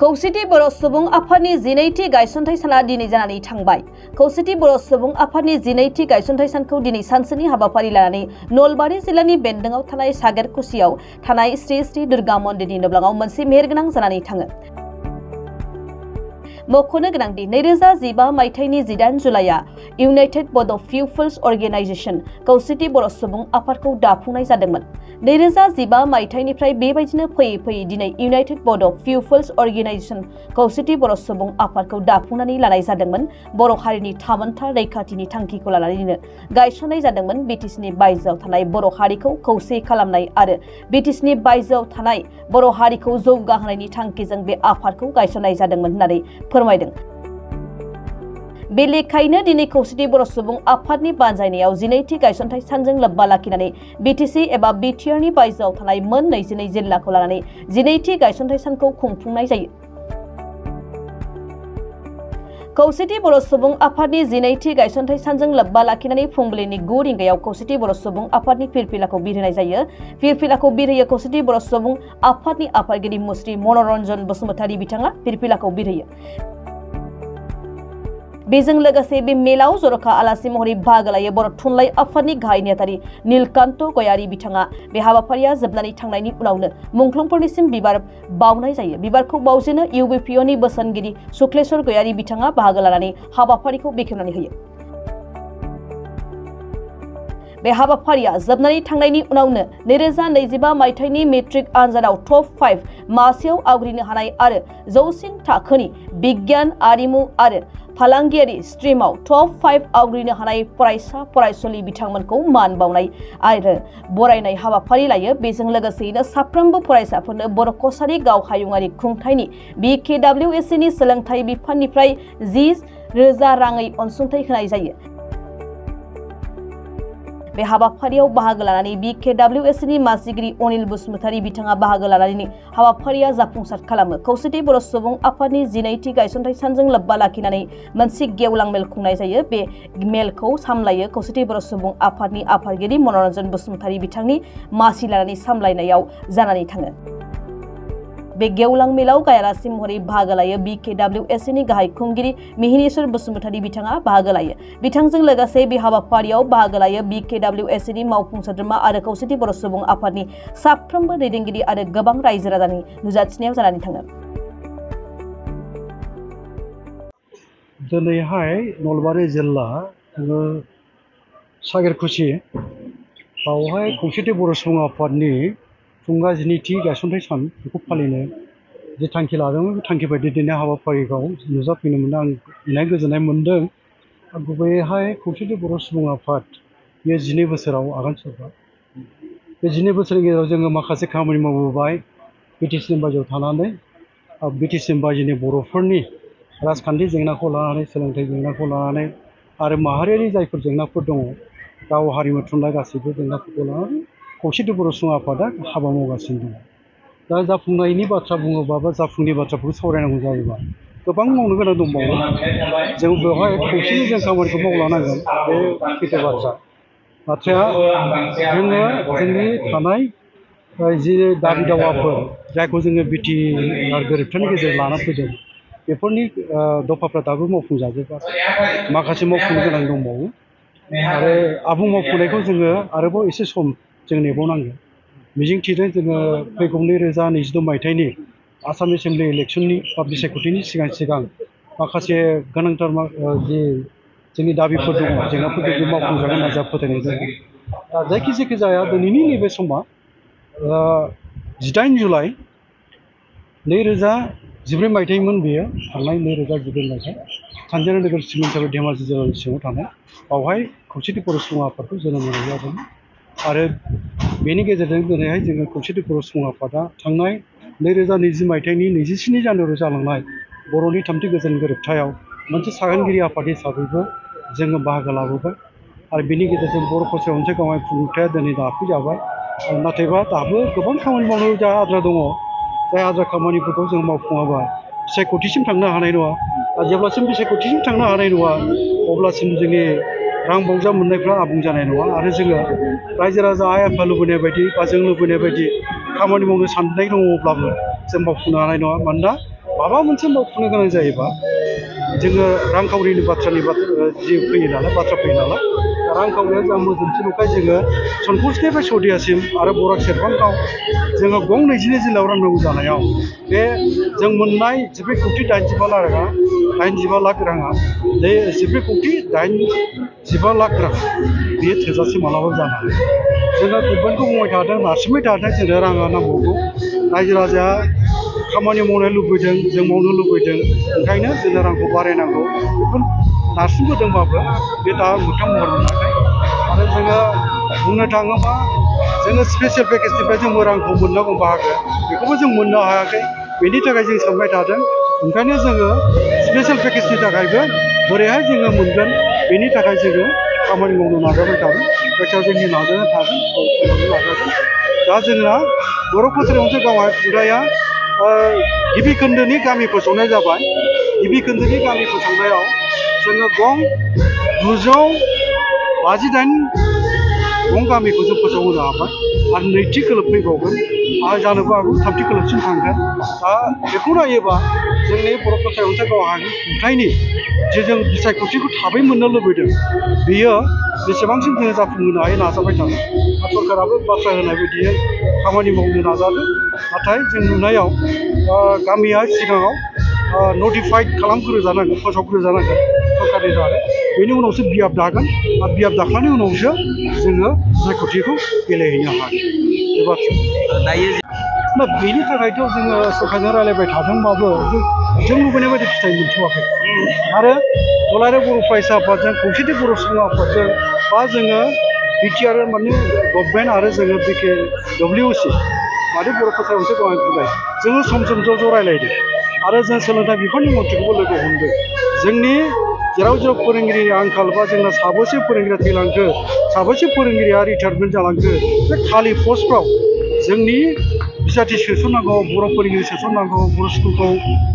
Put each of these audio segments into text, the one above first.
खौसेथि बर' सुबुं आफादनि 12थि गायसनथाइ साना दिनै जानानै थांबाय। खौसेथि बर' सुबुं आफादनि 12थि गायसनथाइ सानखौ दिनै सानसेनि हाबाफारि लानानै नलबारि जिल्लानि बेन्दोंआव थानाय सागेरकुसियाव थानाय श्री श्री दुर्गा मन्दिरनि नब्लाङाव मोनसे मेहेरगोनां जानानै थाङो। मख'नो गोनांदि 2015 मायथाइनि 18 जुलाइआ इउनाइटेड बड' पिपल्स अर्गेनाइजेशन खौसेथि बर' सुबुं आफादखौ दाफुंनाय जादोंमोन। 2015 मायथाइनिफ्राय बेबायदिनो फैयै फैयै दिनै इउनाइटेड बड' पिपल्स अर्गेनाइजेशन खौसेथि बर' सुबुं आफादखौ दाफुंनानै लानाय जादोंमन। बर' हारिनि थामोनथा रैखाथिनि थांखिखौ लानानैनो गायसननाय जादोंमोन। बिटिसिनि बायजोआव थानाय बर' हारिखौ खौसे खालामनाय आरो बिटिसिनि बायजोआव थानाय बर' हारिखौ जौगाहोनायनि थांखिजों बे आफादखौ गायसननाय जादोंमोन होननानै फोरमायदों। बे लेखायैनो दिनै खौसेथि बर' सुबुं आफादनि बानजायनायाव 12थि गायसनथाइ सानजों लोब्बा लाखिनानै बिटिसि एबा बिटिआरनि बायजोआव थानाय मोन 22 जिल्लाखौ लानानै 12थि गायसनथाइ सानखौ खुंफुंनाय जायो। खौसेथि बर' सुबुं आफादनि 12थि गायसनथाइ सानजों लोब्बा लाखिनानै फुंबिलिनि 9 रिंगायाव खौसेथि बर' सुबुं आफादनि फिरफिलाखौ बिरहोनाय जायो। फिरफिलाखौ बिरहोयो खौसेथि बर' सुबुं आफादनि आफादगिरि मुस्रि मनरन्जन बसुमतारी बिथाङा फिरफिलाखौ बिरहोयो। बेजों लोगोसे बे मेलाव जर'खा आलासि महरै बाहागो लायो बर' थुनलाइ आफादनि गाहाय नेहाथारि नीलकान्त गयारी बिथाङा। बे हाबाफारिया जोबनानै थांनायनि उनावनो मुंख्लंफोरनिसिम बिबार बावनाय जायो। बिबारखौ बावजेनो इउबिपिअनि बोसोनगिरि शुक्लेश्वर गयारी बिथाङा बाहागो लानानै हाबाफारिखौ बेखेवनानै होयो। बे हाबाफारिया जोबनानै थांनायनि उनावनो 2025 मायथाइनि मेट्रिक आनजादाव टप 5 मासियाव आवग्रिनो हानाय आरो जौसिन थाखोनि बिगियान, आरिमु आरो फालांगियारि स्ट्रिमाव टप 5 आवग्रिनो हानाय फरायसा फरायसुलि बिथांमोनखौ मान बावनाय आरो बरायनाय हाबाफारि लायो। बेजों लोगोसेयैनो साफ्रोमबो फरायसाफोरनो बर' कसारी गाव हायुङारि खुंथायनि BKWSनि सोलोंथाइ बिफाननिफ्राय 10,000 राङै अनसुंथाइ होनाय जायो। बे हाबाफारियाव बाहागो लानानै BKWSनि मासिगिरि अनिल बसुमतारी बिथाङा बाहागो लानानै हाबाफारिया जाफुंसार खालामो। खौसेथि बर' सुबुं आफादनि 12थि गायसनथाइ सानजों लोब्बा लाखिनानै मोनसे गेवलां मेल खुंनाय जायो। बे मेलखौ सामलायो खौसेथि बर' सुबुं आफादनि आफादगिरि मनरन्जन बसुमतारी बिथांनि मासि लानानै सामलायनायाव जानानै थाङो। बे गेवलां मेलाव गायालासि महरै बाहागो लायो BKWSनि गाहाय खुंगिरि मिहिनेश्वर बसुमतारी बिथाङा बाहागो लायो। बिथांजों लोगोसे बे हाबाफारियाव बाहागो लायो BKWSनि मावफुं सोद्रोमा आरो खौसेथि बर' सुबुं आफादनि साफ्रोमबो दैदेनगिरि आरो गोबां रायजो राजानि नुजाथिनायाव जानानै थाङो। दिनैहाय नलबारि जिल्ला सागेरकुसि बावहाय खौसेथि बर' सुबुं आफादनि थुंगा 12थि गायसनथाइ सान बेखौ फालिनो जे थांखि लादोंमोन बे थांखि बायदि दिनै हाबाफारिखौ नुजाफैनो मोनदों। आं इनाय गोजोननाय मोन्दों। गुबैयैहाय खौसेथि बर' सुबुं आफाद बेयो 12 बोसोराव आगान सुरबाय। बे 12 बोसोरनि गेजेराव जोङो माखासे खामानि मावबोबाय बिटिसिनि बायजोआव थानानै। बिटिसिनि बायजोनि बर'फोरनि राजखान्थि जेंनाखौ लानानै, सोलोंथाइ जेंनाखौ लानानै आरो माहारियारि जायफोर जेंनाफोर दङ, राव हारिमु थुनलाइ गासैबो जेंनाफोरखौ लानानै खौसेथि बर' सुबुं आफादा हाबा मावगासिनो दङ। दा जाफुंनायनि बाथ्रा बुङोबा बा जाफुंनि बाथ्राफोरखौ सावरायनांगौ जायोबा गोबां मावनो गोनां दंबावो। जों बेवहाय खौसेयै जों खामानिखौ मावलांनांगोन, बे सैथो बाथ्रा। बाथ्राया जोङो जोंनि थानाय जि दाबि दावाफोर जायखौ जोङो बिटिआर गोरोबथानि गेजेरजों लाना फैदों, बेफोरनि दफाफ्रा दाबो मावफुंजाजोबाखै। माखासे मावफुंनो गोनां दंबावो आरो आबुं मावफुंनायखौ जोङो आरोबाव एसे सम जों नेबावनांगोन। मिजिंथिदों जोङो फैगौ 2022 मायथाइनि आसाम एसेम्बलि इलेक्सननि बा बिसायख'थिनि सिगां माखासे गोनांथार जि जोंनि दाबिफोर दङ, जेंनाफोरखौ जों मावफुंजागोन होनना जोंहा फोथायनाय दङ। दा जायखि जाया दिनैनि नैबे समा 18 जुलाइ 2014 मायथाइमोन। बेयो थांनाय 2014 मायथाइ सानजारा नोगोर सिमोनसापुर धेमाजि जिल्लानि सिङाव थानाय बावहाय खौसेथि बर' सुबुं आफादखौ जोनोम होनाय जादों। आरो बेनि गेजेरजों दिनैहाय जोङो खौसेथि बर' सुबुं आफादा थांनाय 2020 मायथाइनि 27 जानुवारियाव जालांनाय बर'नि 3थि गोजोन गोरोबथायाव मोनसे सागानगिरि आफाद हिसाबैबो जोङो बाहागो लाबोबाय। आरो बेनि गेजेरजों बर' कसारी अनसाय गावारि खुंथाया दिनै दाफुंजाबाय। नाथायबा दाबो गोबां खामानि मावनो जा आद्रा दङ। जाय आद्रा खामानिफोरखौ जों मावफुङाबा बिसायख'थिसिम थांनो हानाय नङा। आरो जेब्लासिम बिसायख'थिसिम थांनो हानाय नङा अब्लासिम जोंनि रां बावजा मोननायफ्रा आबुं जानाय नङा। आरो जोङो रायजो राजा आइ आफा लुबैनाय बायदि बा जों लुबैनाय बायदि खामानि मावनो साननाय दङब्लाबो जों मावफुंनो हानाय नङा। मानोना माबा मोनसे मावफुंनो गोनां जायोबा जोङो रांखावरिनि जि फैयो नालाय बाथ्रा फैयो नालाय रांखावरिया जा मोजोमथि नंखाय जोङो सनकसनिफ्राय सदियासिम आरो बराक सेरफांआव जोङो गं 22 जिल्लायाव राननांगौ जानायाव बे जों मोननाय 85 लाख राङा बे 85 लाख रां बेयो थोजासे मालाबाबो जानो हाया जोङो गभर्नमेन्टखौ बुंबाय थादों नारसिनबाय थादों जोंनो राङा नांबावगौ रायजो राजाया खामानि मावनो लुबैदों जों मावनो लुबैदों ओंखायनो जोंनो रांखौ बारायनांगौ बेफोर नारसिनबोदोंबाबो बे दा मोगथां महर मोनाखै आरो जोङो बुंनो थाङोबा जोङो स्पेसियेल पेकेजनिफ्राय जोंबो रांखौ मोननांगौ बाहागो बेखौबो जों मोननो हायाखै बेनि थाखाय जों सानबाय थादों ओंखायनो जोङो स्पेसियेल पेकेजनि थाखायबो बोरैहाय जोङो मोनगोन बेनि थाखाय जोङो खामानि मावनो नाजाबाय थागोन जायखिजाया जोंनि नाजानाया थागोन नाजागोन दा जोंना बर' कसारि अनसोल गावारि खुंथाया गिबि खोन्दोनि गामि फोसावनाय जाबाय गिबि खोन्दोनि गामि फोसावनायाव जोङो गं 958 गं गामिखौ जों फोसावहोनो हाबाय आरो नैथि खोलोब फैबावगोन आरो जानोबो हागौ थामथि खोलोबसिम थांगोन दा बेखौ नायोबा जोंनि बर' कसारि अनसोल गावारि खुंथायनि जे जों बिसायख'थिखौ थाबै मोननो लुबैदों बेयो बेसेबांसिम जोङो जाफुंहोनो हायो नाजाबाय थादों सरकाराबो बाथ्रा होनाय बायदियै खामानि मावनो नाजादों नाथाय जों नुनायाव गामिया सिगाङाव नटिफाइड खालामग्रोजानांगोन फोसावग्रोजानांगोन सरकारनि दारै बेनि उनावसो बियाब दागोन आरो बियाब दाखांनायनि उनावसो जोङो बिसायख'थिखौ गेलेहैनो हागोन बे बाथ्रा दायो दा बेनि थाखायथ' जोङो सरकारजों रायलायबाय थादोंबाबो जों लुबैनाय बायदि फिथाइ मोनथ'वाखै आरो दुलाराय बर' फरायसा आफादजों खौसेथि बर' सुबुं आफादजों बा जोङो बिटिआर माने गभर्नमेन्ट आरो जोङो WC माने बर' कसारि अनसोल गावारि खुंथाय जोङो सम सम ज' रायलायदों आरो जों सोलोंथाइ बिफाननि मन्थ्रिखौबो लोगो हमदों जोंनि जेराव फोरोंगिरिनि आंखाल बा जोंना साबेसे फोरोंगिरिया थैलांखो साबेसे फोरोंगिरिया रिटायारमेन्ट जालांखो बे खालि पस्टफ्राव जोंनि बिजाथि सोसननांगौ बर' फोरोंगिरि सोसननांगौ बर' स्कुलखौ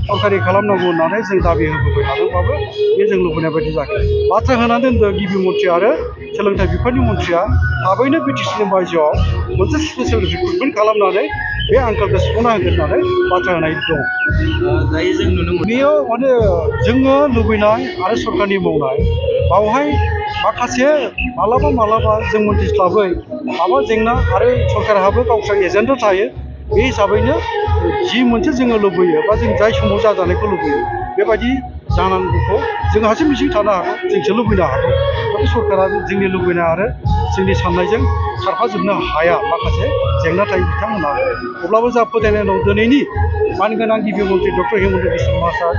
सरकारि खालामनांगौ होननानै जों दाबि होबोबाय थादोंबाबो बे जों लुबैनाय बायदि जायाखै बाथ्रा होनानै दोनदों गिबि मन्थ्रि आरो सोलोंथाइ बिफाननि मन्थ्रिया थाबैनो बिटिसिनि बायजोआव मोनसे स्पेसियेल रिक्रुटमेन्ट खालामनानै बे आंखालखौ सुफुंना होगोन होननानै बाथ्रा होनाय दं दायो जों नुनो मोनो बेयो माने जोङो लुबैनाय आरो सरकारनि मावनाय बावहाय माखासे मालाबा जों मोनथिस्लाबै माबा जेंना आरो सरकारहाबो गावस्रा एजेन्डा थायो बे हिसाबैनो जि मोनसे जोङो लुबैयो बा जों जाय समाव जाजानायखौ लुबैयो बेबायदि जानांगौखौ जों हारसिं मिजिं थानो हागौ जोंसो लुबैनो हागौ नाथाय सरकारा जोंनि लुबैनाय आरो जोंनि साननायजों खारफाजोबनो हाया माखासे जेंना थायो बिथांमोनहा अब्लाबो जा फोथायनाय दं दिनैनि मानगोनां गिबि मन्थ्रि डक्टर हेमन्त बिश्व सार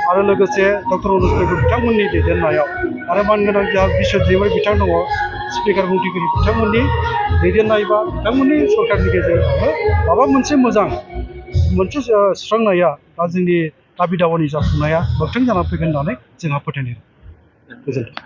आरो लोगोसे डक्टर अनुज पेगु बिथांमोननि दैदेननायाव आरो मानगोनां जोंहा बिश्व दैमारि बिथां दङ स्पिकार मन्थ्रिगिरि बिथांमोननि दैदेननाय बा बिथांमोननि सरकारनि गेजेरजोंनो माबा मोनसे मोजां मोनसे सुस्रांनाया बा जोंनि दाबि दावानि जाफुंनाया मोगथां जानानै फैगोन होननानै जोंहा फोथायनाय दं गोजोन्थों